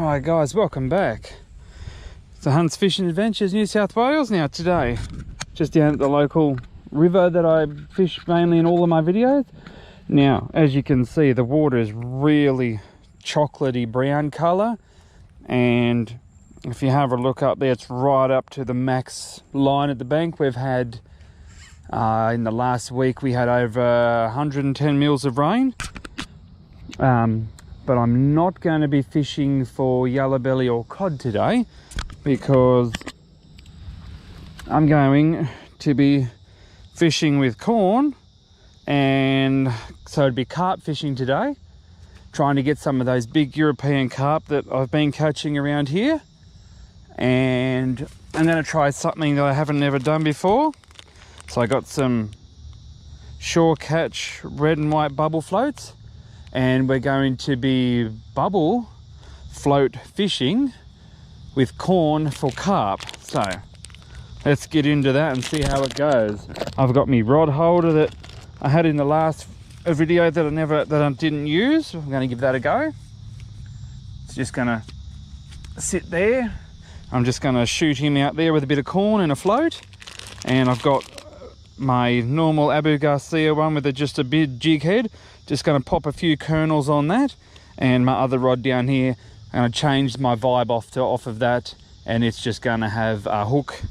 Alright guys, welcome back. It's the Hunt's Fishing Adventures New South Wales now today. Just down at the local river that I fish mainly in all of my videos. Now, as you can see, the water is really chocolatey brown colour, and if you have a look up there, it's right up to the max line at the bank. We've had, in the last week, we had over 110 mils of rain. But I'm not going to be fishing for yellow belly or cod today, because I'm going to be fishing with corn, and so it'd be carp fishing today, trying to get some of those big European carp that I've been catching around here. And I'm going to try something that I haven't never done before. So I got some shore catch red and white bubble floats, and we're going to be bubble float fishing with corn for carp. So let's get into that and see how it goes. I've got my rod holder that I had in the last video that I didn't use. I'm going to give that a go. It's just going to sit there. I'm just going to shoot him out there with a bit of corn and a float. And I've got my normal Abu Garcia one with just a big jig head. Just going to pop a few kernels on that, and my other rod down here, and I changed my vibe off of that, and it's just going to have a hook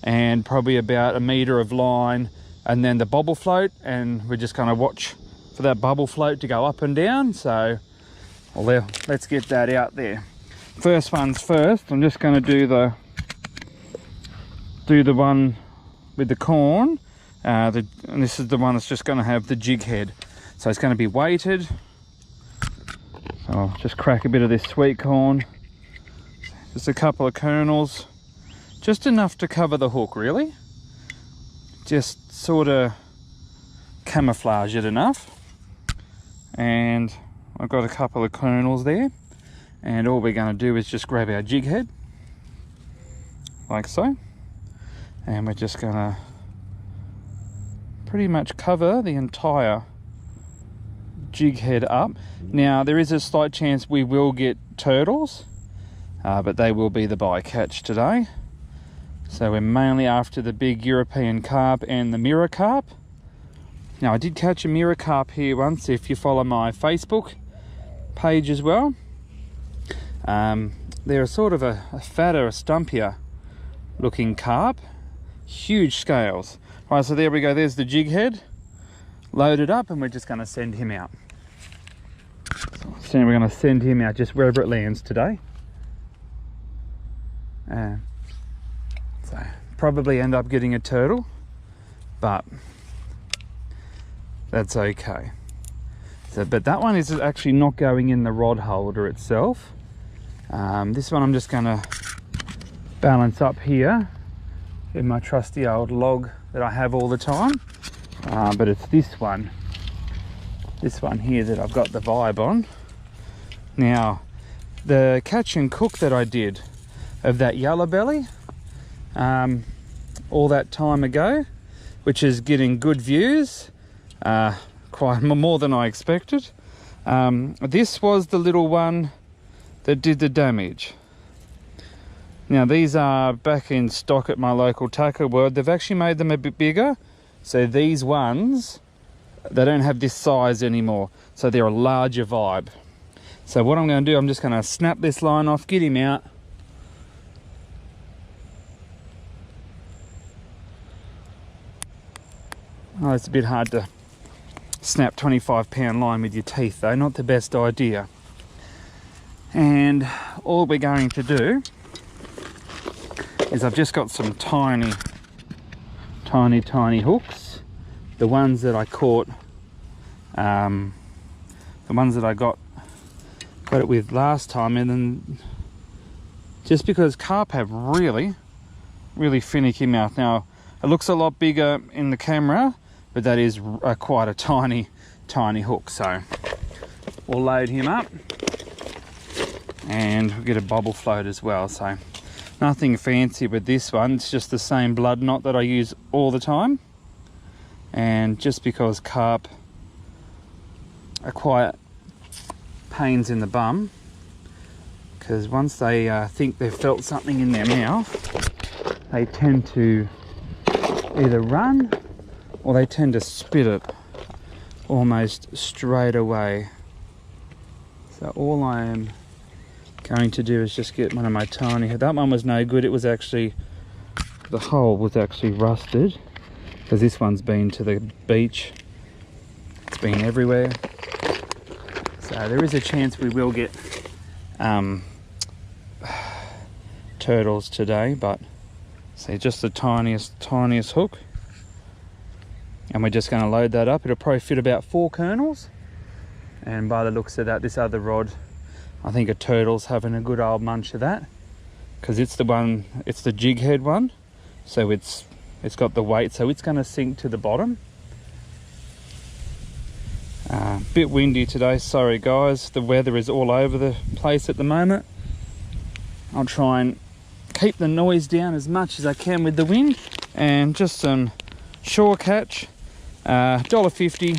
and probably about 1 meter of line, and then the bubble float, and we're just going to watch for that bubble float to go up and down. So well, let's get that out there. First one's first. I'm just going to do the one with the corn, and this is the one that's just going to have the jig head. So it's going to be weighted. So I'll just crack a bit of this sweet corn. Just a couple of kernels. Just enough to cover the hook, really. Just sort of camouflage it enough. And I've got a couple of kernels there. And all we're going to do is just grab our jig head. Like so. And we're just going to pretty much cover the entire jig head up. Now there is a slight chance we will get turtles, but they will be the bycatch today. So we're mainly after the big European carp and the mirror carp. Now I did catch a mirror carp here once, if you follow my Facebook page as well. They're sort of a fatter, a stumpier looking carp, huge scales. Right, so there we go, there's the jig head loaded up, and we're just going to send him out. So we're going to send him out just wherever it lands today. So probably end up getting a turtle, but that's okay. So, but that one is actually not going in the rod holder itself. This one I'm just going to balance up here in my trusty old log that I have all the time. But it's this one here that I've got the vibe on. Now, the catch and cook that I did of that yellow belly all that time ago, which is getting good views, quite more than I expected. This was the little one that did the damage. Now these are back in stock at my local tackle world. They've actually made them a bit bigger. So these ones, they don't have this size anymore. So they're a larger vibe. So what I'm going to do, I'm just going to snap this line off, get him out. Oh, it's a bit hard to snap 25-pound line with your teeth though. Not the best idea. And all we're going to do is I've just got some tiny hooks, the ones that I caught, the ones that I got it with last time. And then just because carp have really finicky mouth. Now it looks a lot bigger in the camera, but that is quite a tiny hook. So we'll load him up, and we'll get a bubble float as well. So nothing fancy with this one, it's just the same blood knot that I use all the time. And just because carp are quite pains in the bum, because once they think they've felt something in their mouth, they tend to either run or they tend to spit it almost straight away. So all I am going to do is just get one of my tiny, that one was no good. It was actually, the hole was actually rusted, because this one's been to the beach. It's been everywhere. So there is a chance we will get turtles today, but see, just the tiniest hook. And we're just going to load that up. It'll probably fit about 4 kernels. And by the looks of that, this other rod, I think a turtle's having a good old munch of that, because it's the one, it's the jig head one. So it's got the weight, so it's going to sink to the bottom. Bit windy today, sorry guys. The weather is all over the place at the moment. I'll try and keep the noise down as much as I can with the wind. And just some shore catch, $1.50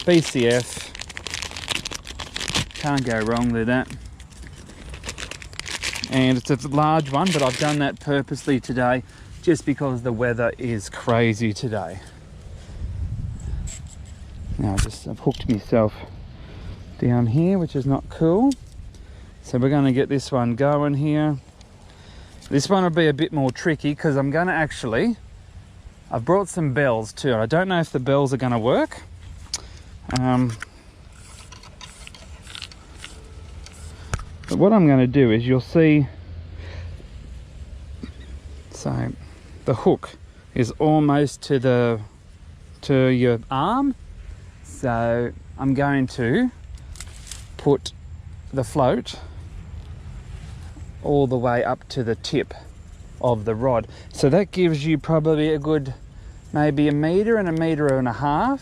BCF. Can't go wrong with that. And it's a large one, but I've done that purposely today just because the weather is crazy today. Now I've hooked myself down here, which is not cool. So we're going to get this one going here. This one will be a bit more tricky because I'm going to actually, I've brought some bells too. I don't know if the bells are going to work. But what I'm going to do is, you'll see, so the hook is almost to your arm. So I'm going to put the float all the way up to the tip of the rod. So that gives you probably a good, maybe 1 meter and 1.5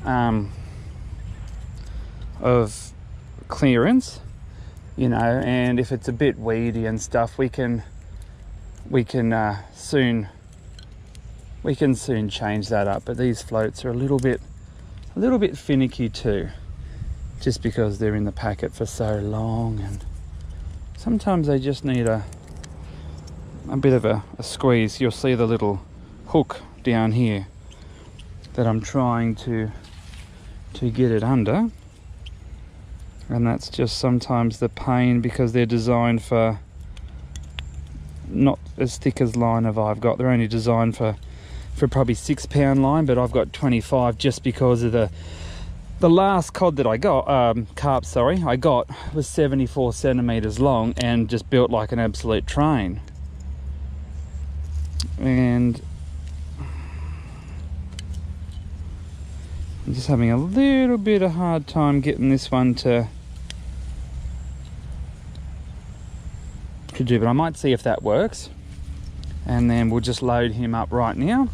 meters of clearance, you know. And if it's a bit weedy and stuff, we can soon change that up. But these floats are a little bit finicky too, just because they're in the packet for so long, and sometimes they just need a bit of a squeeze. You'll see the little hook down here that I'm trying to get it under, and that's just sometimes the pain, because they're designed for not as thick as line of I've got. They're only designed for probably 6 pound line, but I've got 25 just because of the last cod that I got, carp, sorry, I got was 74 centimeters long and just built like an absolute train. And I'm just having a little bit of hard time getting this one to do, but I might see if that works, and then we'll just load him up right now.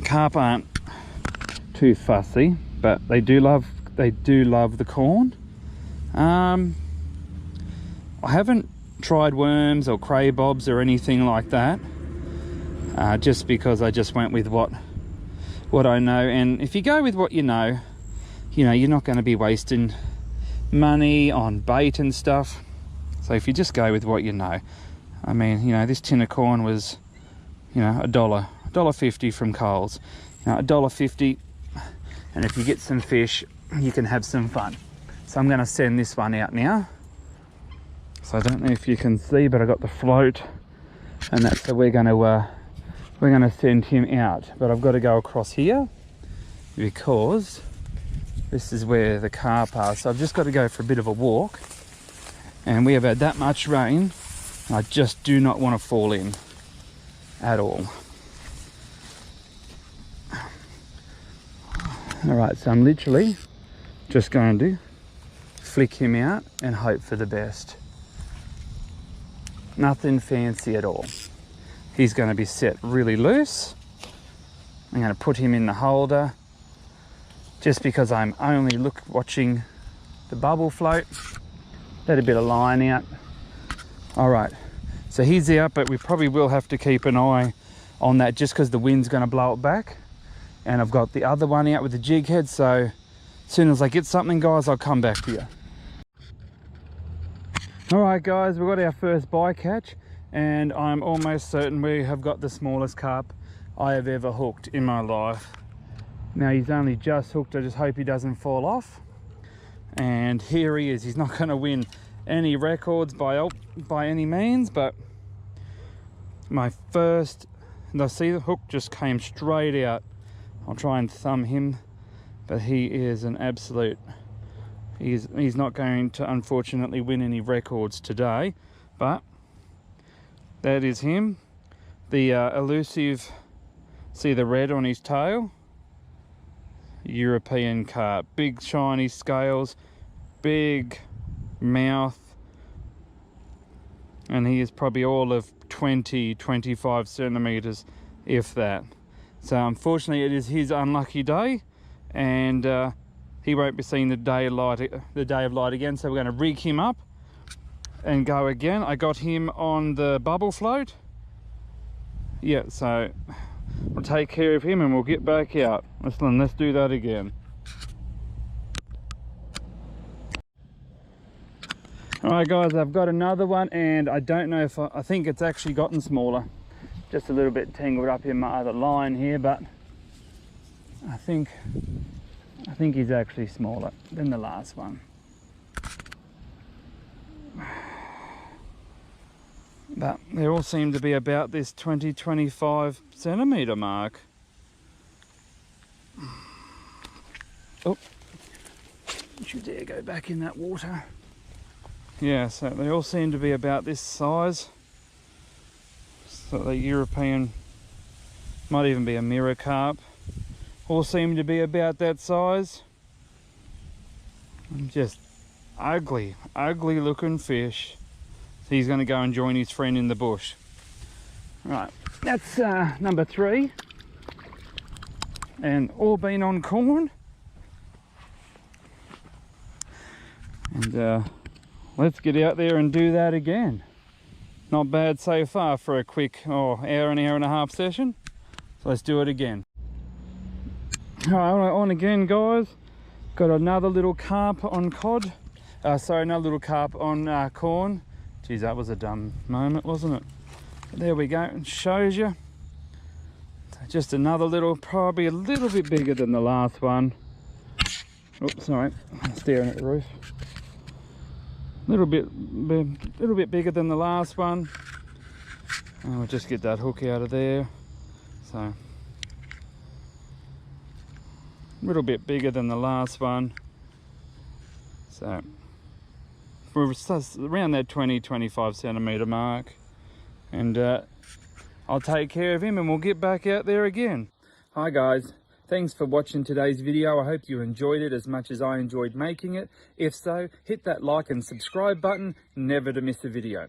Carp aren't too fussy, but they do love the corn. I haven't tried worms or craybobs or anything like that, just because I just went with what I know. And if you go with what you know, you're not going to be wasting money on bait and stuff. So if you just go with what you know, I mean, this tin of corn was, $1.50 from Coles, $1.50, and if you get some fish, you can have some fun. So I'm going to send this one out now. So I don't know if you can see, but I got the float, and that's, so we're going to send him out. But I've got to go across here because this is where the carp are. So I've just got to go for a bit of a walk, and we have had that much rain. I just do not want to fall in at all. All right, so I'm literally just going to flick him out and hope for the best. Nothing fancy at all. He's going to be set really loose. I'm going to put him in the holder just because I'm only watching the bubble float. Let a bit of line out. All right, so he's out, but we probably will have to keep an eye on that just because the wind's going to blow it back. And I've got the other one out with the jig head, so as soon as I get something, guys, I'll come back to you. All right guys, we've got our first bycatch, and I'm almost certain we have got the smallest carp I have ever hooked in my life. Now he's only just hooked, I just hope he doesn't fall off. And here he is. He's not going to win any records by any means, but my first, and I see the hook just came straight out. I'll try and thumb him, but he is an absolute, he's not going to unfortunately win any records today, but that is him. The elusive, see the red on his tail? European carp, big shiny scales, big mouth, and he is probably all of 20-25 centimeters, if that. So unfortunately it is his unlucky day, and he won't be seeing the day of light again, so we're going to rig him up and go again. I got him on the bubble float. Yeah, so we'll take care of him and we'll get back out. Let's do that again. Alright guys, I've got another one, and I don't know if I think it's actually gotten smaller. Just a little bit tangled up in my other line here, but I think he's actually smaller than the last one. But they all seem to be about this 20-25 centimeter mark. Oh, don't you dare go back in that water. Yeah, so they all seem to be about this size. So the European, might even be a mirror carp, all seem to be about that size. Just ugly looking fish. So he's going to go and join his friend in the bush. Right, that's number 3, and all been on corn. And let's get out there and do that again. Not bad so far for a quick hour and a half session. So let's do it again. Alright, on again guys. Got another little carp on cod. Sorry, another little carp on corn. Geez, that was a dumb moment, wasn't it? But there we go, it shows you. Just another little, probably a little bit bigger than the last one. Oops, sorry, I'm staring at the roof. Little bit bigger than the last one, and we'll just get that hook out of there. So a little bit bigger than the last one, so we're around that 20-25 centimeter mark, and I'll take care of him and we'll get back out there again. Hi guys, thanks for watching today's video. I hope you enjoyed it as much as I enjoyed making it. If so, hit that like and subscribe button, never to miss a video.